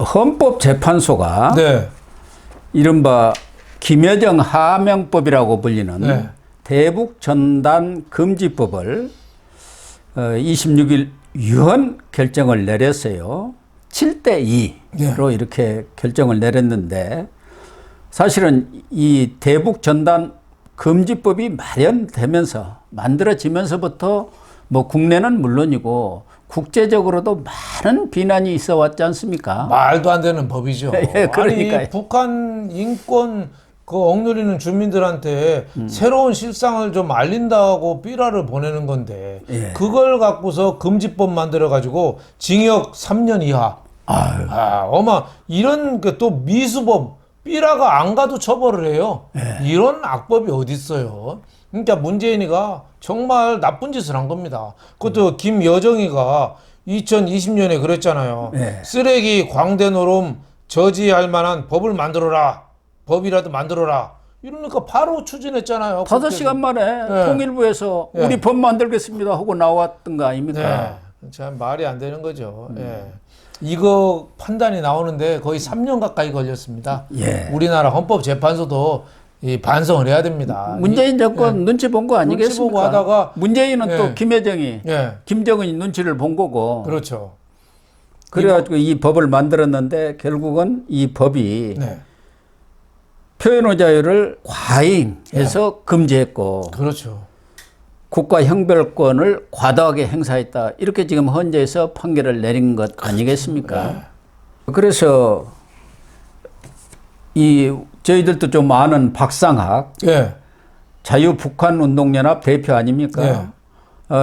헌법재판소가 네. 이른바 김여정 하명법이라고 불리는 네. 대북전단 금지법을 26일 유언 결정을 내렸어요. 7대2로 네. 이렇게 결정을 내렸는데 사실은 이 대북전단 금지법이 마련되면서 만들어지면서부터 뭐 국내는 물론이고 국제적으로도 많은 비난이 있어 왔지 않습니까? 말도 안 되는 법이죠. 예, 그러니까요. 아니 북한 인권 그 억누리는 주민들한테 새로운 실상을 좀 알린다고 삐라를 보내는 건데 예. 그걸 갖고서 금지법 만들어 가지고 징역 3년 이하. 아유. 어마 이런 그 또 미수범 삐라가 안 가도 처벌을 해요. 예. 이런 악법이 어디 있어요? 그러니까 문재인이가 정말 나쁜 짓을 한 겁니다. 그것도 김여정이가 2020년에 그랬잖아요. 예. 쓰레기 광대 노름 저지할 만한 법을 만들어라. 법이라도 만들어라. 이러니까 바로 추진했잖아요. 5시간 만에 네. 통일부에서 네. 우리 법 만들겠습니다 하고 나왔던 거 아닙니까? 네. 참 말이 안 되는 거죠. 예. 이거 판단이 나오는데 거의 3년 가까이 걸렸습니다. 예. 우리나라 헌법재판소도 이 반성을 해야 됩니다. 문재인 정권 예. 눈치 본 거 아니겠습니까? 눈치 보고 하다가 문재인은 예. 또 김여정이 예. 김정은이 눈치를 본 거고 그렇죠. 그래가지고 이 법을 만들었는데 결국은 이 법이 네. 표현의 자유를 과잉해서 금지했고 그렇죠. 국가 형별권을 과다하게 행사했다. 이렇게 지금 헌재에서 판결을 내린 것 아니겠습니까? 네. 그래서 이 저희들도 좀 아는 박상학 예. 자유북한운동연합 대표 아닙니까?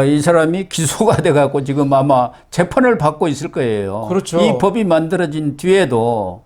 이 사람이 기소가 돼갖고 지금 아마 재판을 받고 있을 거예요. 그렇죠. 이 법이 만들어진 뒤에도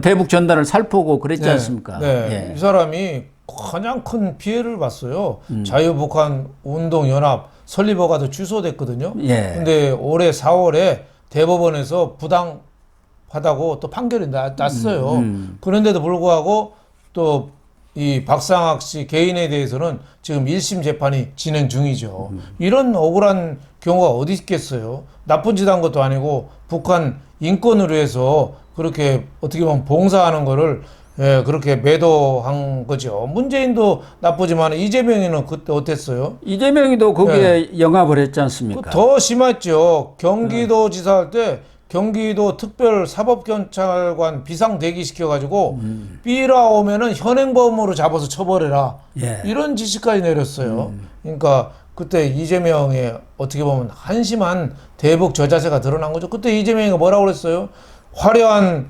대북 전단을 살포고 그랬지 않습니까? 네. 예. 이 사람이 가장 큰 피해를 봤어요. 자유북한 운동연합 설립허가도 취소됐거든요. 예. 근데 올해 4월에 대법원에서 부당하다고 또 판결이 났어요. 그런데도 불구하고 또 이 박상학 씨 개인에 대해서는 지금 1심 재판이 진행 중이죠. 이런 억울한 경우가 어디 있겠어요. 나쁜 짓 한 것도 아니고 북한 인권을 위해서 그렇게 어떻게 보면 봉사하는 거를 예, 그렇게 매도한 거죠. 문재인도 나쁘지만 이재명이는 그때 어땠어요? 이재명이도 거기에 영합을 했지 않습니까? 더 심했죠. 경기도지사 할 때 경기도 특별사법경찰관 비상 대기시켜가지고 삐라 오면은 현행범으로 잡아서 처벌해라. 예. 이런 지시까지 내렸어요. 그러니까 그때 이재명의 어떻게 보면 한심한 대북 저자세가 드러난 거죠. 그때 이재명이 뭐라고 그랬어요? 화려한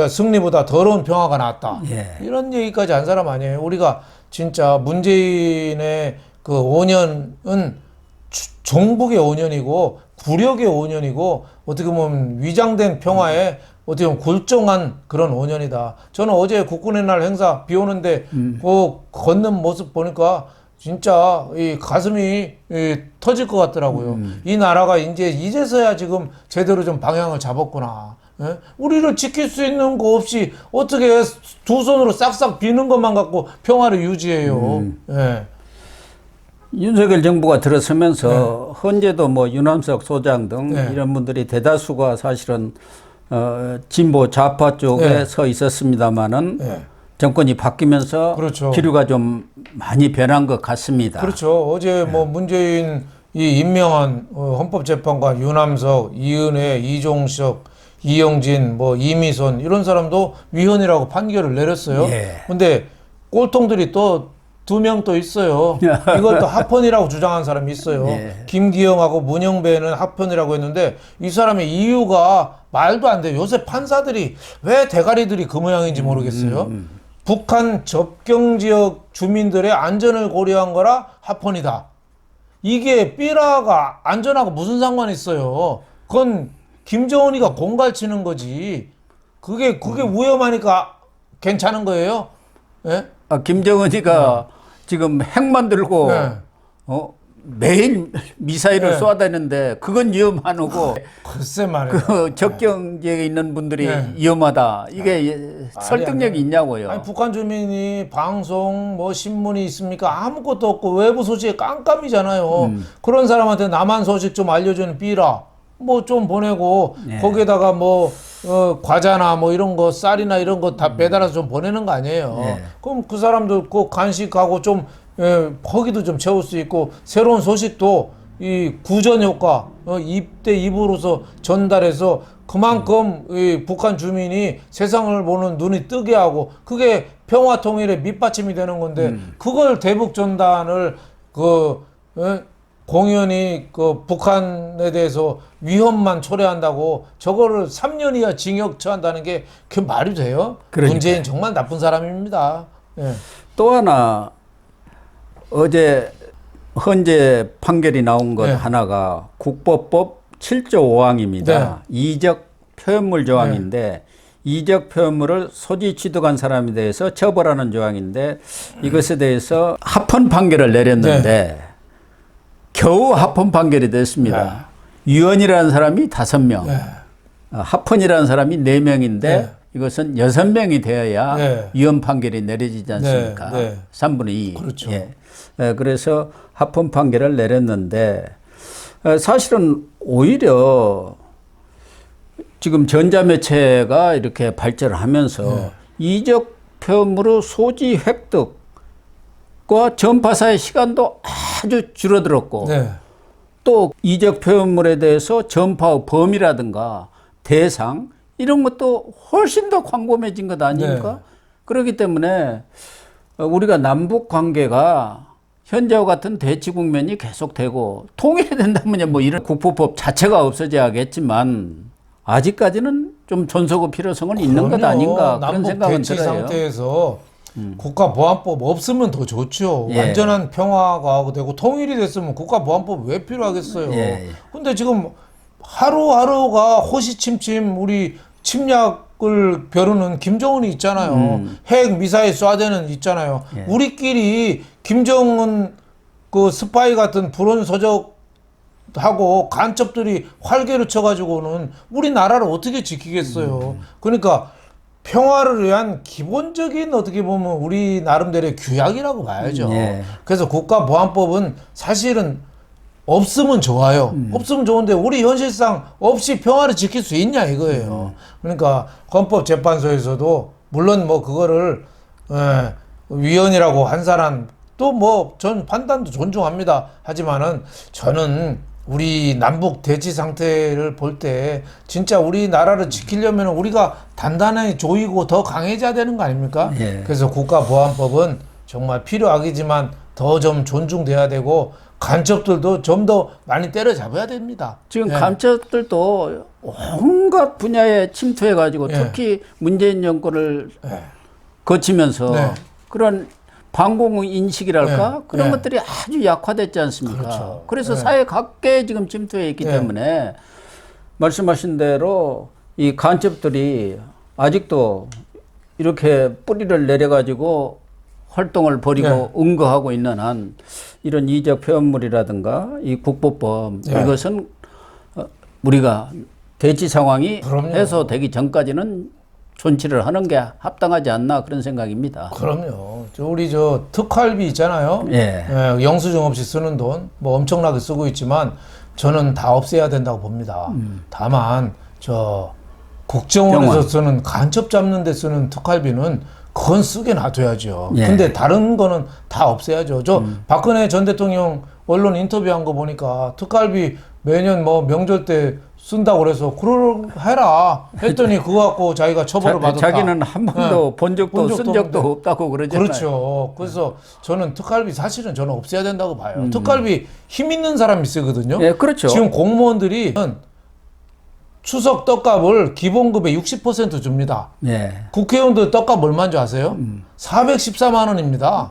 승리보다 더러운 평화가 낫다. 예. 이런 얘기까지 한 사람 아니에요. 우리가 진짜 문재인의 그 5년은 종북의 5년이고 굴욕의 5년이고 어떻게 보면 위장된 평화에 어떻게 보면 굴종한 그런 5년이다. 저는 어제 국군의 날 행사 비 오는데 그 걷는 모습 보니까 진짜 이 가슴이 터질 것 같더라고요. 이 나라가 이제서야 지금 제대로 좀 방향을 잡았구나. 예? 우리를 지킬 수 있는 거 없이 어떻게 두 손으로 싹싹 비는 것만 갖고 평화를 유지해요. 예. 윤석열 정부가 들어서면서 헌재도 뭐 윤함석 소장 등 이런 분들이 대다수가 사실은 진보 좌파 쪽에 서 있었습니다마는 정권이 바뀌면서 그렇죠. 기류가 좀 많이 변한 것 같습니다. 그렇죠. 어제 뭐 문재인 이 임명한 헌법재판관 윤함석, 이은혜, 이종석, 이영진, 뭐 이미선 이런 사람도 위헌이라고 판결을 내렸어요. 근데 꼴통들이 또 2명 또 있어요. 이걸 또 합헌이라고 주장한 사람이 있어요. 김기영하고 문영배는 합헌이라고 했는데 이 사람의 이유가 말도 안 돼요. 요새 판사들이 왜 대가리들이 그 모양인지 모르겠어요. 북한 접경지역 주민들의 안전을 고려한 거라 합헌이다. 이게 삐라가 안전하고 무슨 상관이 있어요. 그건 김정은이가 공갈치는 거지. 그게 위험하니까 괜찮은 거예요. 예? 김정은이가 지금 핵 만들고 매일 미사일을 쏘아다니는데 그건 위험한 거고 글쎄 말이에요. 그 적경 지역에 있는 분들이 위험하다. 이게 설득력이 있냐고요. 아니, 북한 주민이 방송 뭐 신문이 있습니까? 아무것도 없고 외부 소식에 깜깜이잖아요. 그런 사람한테 남한 소식 좀 알려주는 삐라. 뭐 좀 보내고 예. 거기에다가 뭐 과자나 뭐 이런 거 쌀이나 이런 거 다 배달해서 좀 보내는 거 아니에요. 예. 그럼 그 사람도 그 간식하고 좀 허기도 좀 채울 수 있고 새로운 소식도 이 구전 효과 입대 입으로서 전달해서 그만큼 이 북한 주민이 세상을 보는 눈이 뜨게 하고 그게 평화 통일의 밑받침이 되는 건데 그걸 대북 전단을 공연히 그 북한에 대해서 위험만 초래한다고 저거를 3년 이하 징역 처한다는 게 그 말이 돼요? 그러니까요. 문재인 정말 나쁜 사람입니다. 예. 또 하나 어제 헌재 판결이 나온 것 네. 하나가 국보법 7조 5항입니다. 네. 이적 표현물 조항인데 이적 표현물을 소지 취득한 사람에 대해서 처벌하는 조항인데 이것에 대해서 합헌 판결을 내렸는데 겨우 합헌 판결이 됐습니다. 위원이라는 사람이 5명, 합헌이라는 사람이 4명인데 네. 이것은 6명이 되어야 네. 위헌 판결이 내려지지 않습니까? 네. 3분의 2. 그렇죠. 그래서 합헌 판결을 내렸는데 사실은 오히려 지금 전자매체가 이렇게 발전을 하면서 이적 표현물의 소지 획득과 전파사의 시간도 아주 줄어들었고 또 이적 표현물에 대해서 전파의 범위라든가 대상 이런 것도 훨씬 더 광범해진 것 아닙니까? 그렇기 때문에 우리가 남북 관계가 현재와 같은 대치 국면이 계속되고 통일이 된다면 뭐 이런 국보법 자체가 없어져야겠지만 아직까지는 좀 존속의 필요성은 있는 것 아닌가 그런 생각은 대치 들어요. 상태에서 국가보안법 없으면 더 좋죠. 완전한 평화가 되고 통일이 됐으면 국가보안법 왜 필요하겠어요. 근데 지금 하루하루가 호시침침 우리 침략을 벼르는 김정은이 있잖아요. 핵 미사일 쏴대는 있잖아요. 우리끼리 김정은 그 스파이 같은 불온서적하고 간첩들이 활개를 쳐가지고는 우리나라를 어떻게 지키겠어요. 그러니까 평화를 위한 기본적인 어떻게 보면 우리 나름대로의 규약이라고 봐야죠. 그래서 국가보안법은 사실은 없으면 좋아요. 없으면 좋은데 우리 현실상 없이 평화를 지킬 수 있냐 이거예요. 그러니까 헌법재판소에서도 물론 뭐 그거를 위원이라고 한 사람 또 뭐 전 판단도 존중합니다. 하지만은 저는 우리 남북 대치 상태를 볼 때 진짜 우리나라를 지키려면 우리가 단단하게 조이고 더 강해져야 되는 거 아닙니까? 그래서 국가보안법은 정말 필요하겠지만 더 좀 존중돼야 되고 간첩들도 좀 더 많이 때려잡아야 됩니다. 지금 간첩들도 온갖 분야에 침투해가지고 특히 문재인 정권을 거치면서 그런 반공 인식이랄까 그런 것들이 아주 약화됐지 않습니까? 그렇죠. 그래서 사회 각계에 지금 침투해 있기 때문에 말씀하신 대로 이 간첩들이 아직도 이렇게 뿌리를 내려가지고 활동을 벌이고 응거하고 있는 한 이런 이적 표현물이라든가 이 국보법 이것은 우리가 대치 상황이 해소되기 전까지는 존치를 하는 게 합당하지 않나 그런 생각입니다. 그럼요. 우리 특활비 있잖아요. 영수증 없이 쓰는 돈 뭐 엄청나게 쓰고 있지만 저는 다 없애야 된다고 봅니다. 다만 국정원에서 쓰는 간첩 잡는 데 쓰는 특활비는 그건 쓰게 놔둬야죠. 근데 다른 거는 다 없애야죠. 박근혜 전 대통령 언론 인터뷰한 거 보니까 특활비 매년 뭐 명절 때 쓴다고 그래서 그걸 해라 했더니 그거 갖고 자기가 처벌을 받았다. 자기는 한 번도 본 적도 쓴 적도 없다고 그러잖아요. 그렇죠. 그래서 저는 특활비 사실은 저는 없애야 된다고 봐요. 특활비 힘 있는 사람이 쓰거든요. 그렇죠. 지금 공무원들이 추석 떡값을 기본급의 60% 줍니다. 국회의원들 떡값 얼마인 줄 아세요? 414만 원입니다.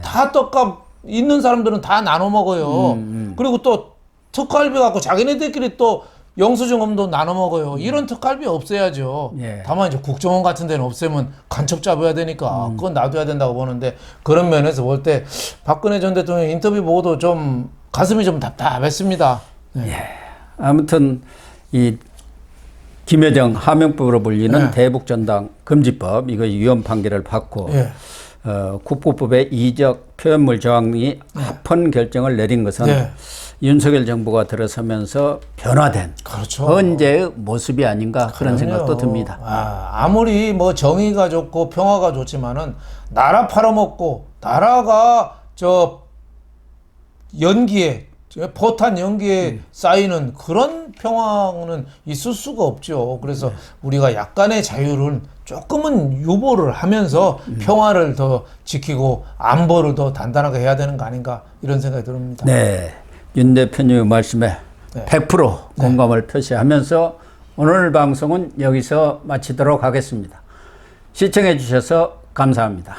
다 떡값 있는 사람들은 다 나눠 먹어요. 그리고 또 특활비 갖고 자기네들끼리 또 영수증금도 나눠 먹어요. 이런 특활비 없애야죠. 다만 이제 국정원 같은 데는 없애면 간첩 잡아야 되니까 그건 놔둬야 된다고 보는데 그런 면에서 볼 때 박근혜 전 대통령 인터뷰 보고도 좀 가슴이 좀 답답했습니다. 아무튼 이 김여정 하명법으로 불리는 대북전당 금지법 이거 위헌 판결을 받고 국부법의 이적 표현물 조항이 합헌 결정을 내린 것은 네. 윤석열 정부가 들어서면서 변화된 그렇죠. 언제의 모습이 아닌가 그런 그럼요. 생각도 듭니다. 아무리 뭐 정의가 좋고 평화가 좋지만은 나라 팔아먹고 나라가 저 연기에 포탄 연기에 쌓이는 그런 평화는 있을 수가 없죠. 그래서 우리가 약간의 자유를 조금은 유보를 하면서 평화를 더 지키고 안보를 더 단단하게 해야 되는 거 아닌가 이런 생각이 듭니다. 네, 윤 대표님의 말씀에 100% 공감을 표시하면서 오늘 방송은 여기서 마치도록 하겠습니다. 시청해 주셔서 감사합니다.